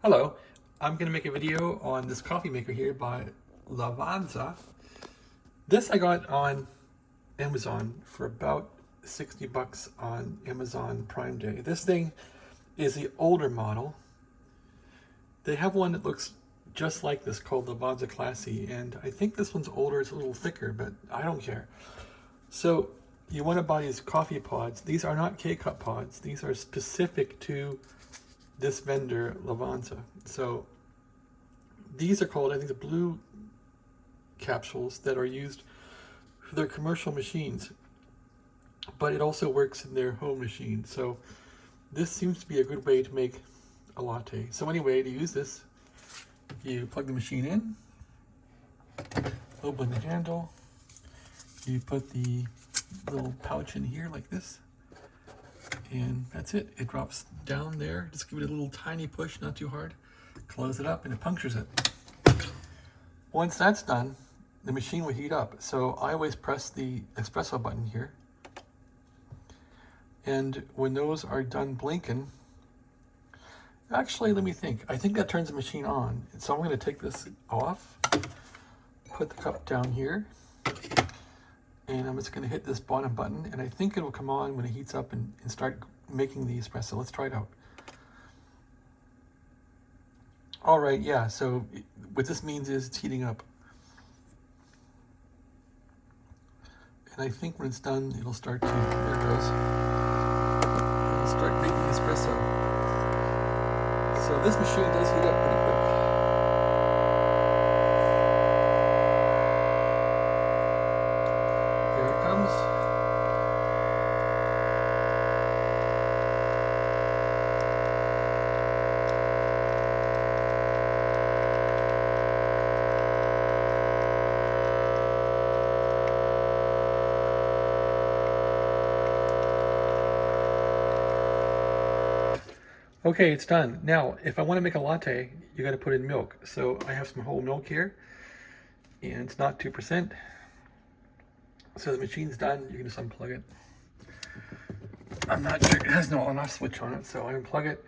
Hello, I'm going to make a video on this coffee maker here by Lavazza. This I got on Amazon for about 60 bucks on Amazon Prime Day. This thing is the older model. They have one that looks just like this called Lavazza Classy, and I think this one's older, it's a little thicker, but I don't care. So you want to buy these coffee pods. These are not K-Cup pods. These are specific to this vendor, Lavazza. So these are called, I think, the blue capsules that are used for their commercial machines, but it also works in their home machine. So this seems to be a good way to make a latte. So anyway, to use this, you plug the machine in, open the handle, you put the little pouch in here like this, and that's it. It drops down there. Just give it a little tiny push, not too hard. Close it up and it punctures it. Once that's done, the machine will heat up. So I always press the espresso button here. And when those are done blinking, actually, let me think. I think that turns the machine on. So I'm going to take this off, put the cup down here, and I'm just going to hit this bottom button, and I think it will come on when it heats up and start making the espresso. Let's try it out. All right, yeah, so what this means is it's heating up. And I think when it's done, it'll start to, there it goes. It'll start making espresso. So this machine does heat up pretty quick. There it comes. Okay, it's done. Now, if I want to make a latte, you got to put in milk. So I have some whole milk here, and it's not 2%. So the machine's done. You can just unplug it. I'm not sure. It has no on-off switch on it, so I unplug it.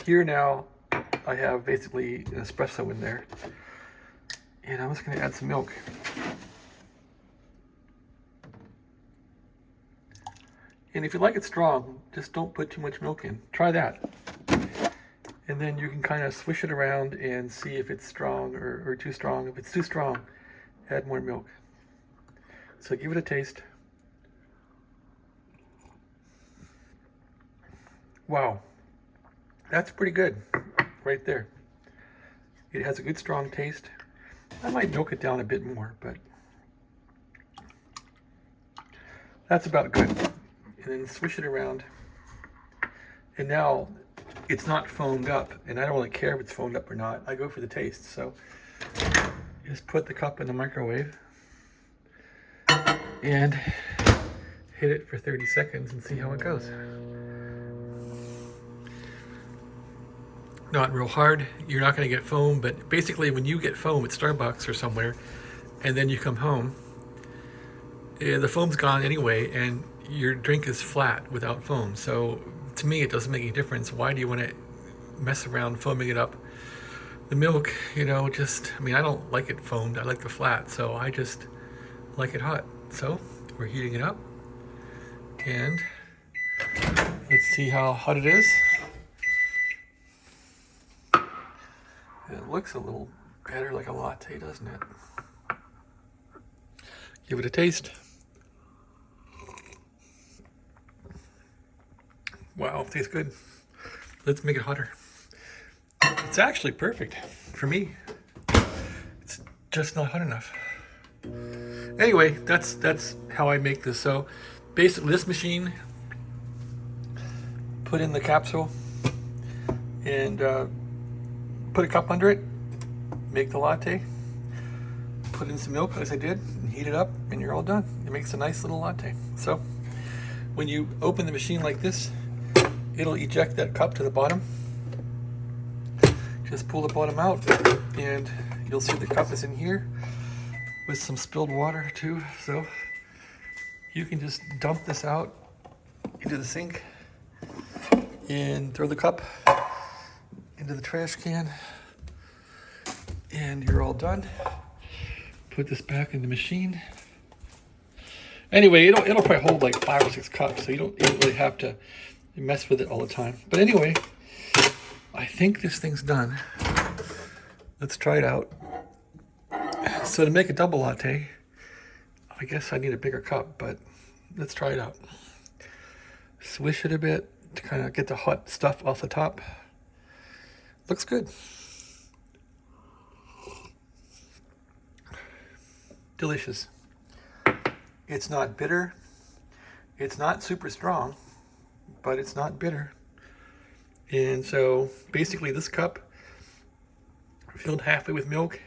Here now, I have basically an espresso in there, and I'm just going to add some milk. And if you like it strong, just don't put too much milk in. Try that. And then you can kind of swish it around and see if it's strong or too strong. If it's too strong, add more milk. So give it a taste. Wow, that's pretty good right there. It has a good strong taste. I might milk it down a bit more, but that's about good. And then swish it around. And now it's not foamed up, and I don't really care if it's foamed up or not. I go for the taste. So just put the cup in the microwave and hit it for 30 seconds and see how it goes. Not real hard. You're not going to get foam, but basically when you get foam at Starbucks or somewhere and then you come home, the foam's gone anyway, and your drink is flat without foam. So to me, it doesn't make any difference. Why do you want to mess around foaming it up? The milk, you know, just, I mean, I don't like it foamed. I like the flat, so I just like it hot. So we're heating it up, and let's see how hot it is. It looks a little better like a latte, doesn't it? Give it a taste. Wow, tastes good. Let's make it hotter. It's actually perfect for me. It's just not hot enough. Anyway, that's how I make this. So basically this machine, put in the capsule and put a cup under it, make the latte, put in some milk as I did, and heat it up, and you're all done. It makes a nice little latte. So when you open the machine like this, it'll eject that cup to the bottom. Just pull the bottom out, and you'll see the cup is in here with some spilled water too. So you can just dump this out into the sink and throw the cup into the trash can. And you're all done. Put this back in the machine. Anyway, it'll probably hold like 5 or 6 cups, so you don't really have to mess with it all the time. But anyway, I think this thing's done. Let's try it out. So to make a double latte, I guess I need a bigger cup, but let's try it out. Swish it a bit to kind of get the hot stuff off the top. Looks good. Delicious. It's not bitter. It's not super strong, but it's not bitter. And so basically this cup filled halfway with milk,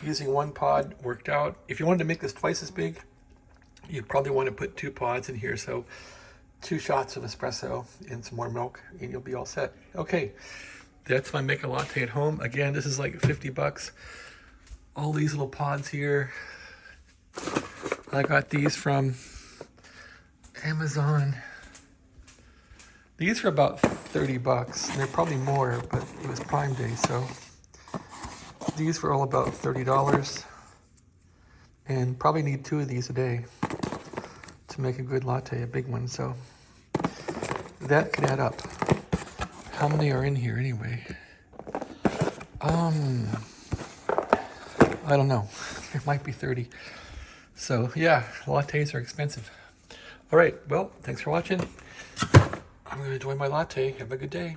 using 1 pod worked out. If you wanted to make this twice as big, you probably want to put 2 pods in here. So 2 shots of espresso and some more milk and you'll be all set. Okay, that's my make a latte at home. Again, this is like 50 bucks. All these little pods here. I got these from Amazon. These are about 30 bucks. They're probably more, but it was Prime Day, so these were all about $30. And probably need 2 of these a day to make a good latte, a big one. So that could add up. How many are in here anyway? I don't know. There might be 30. So yeah, lattes are expensive. All right, well, thanks for watching. I'm gonna enjoy my latte. Have a good day.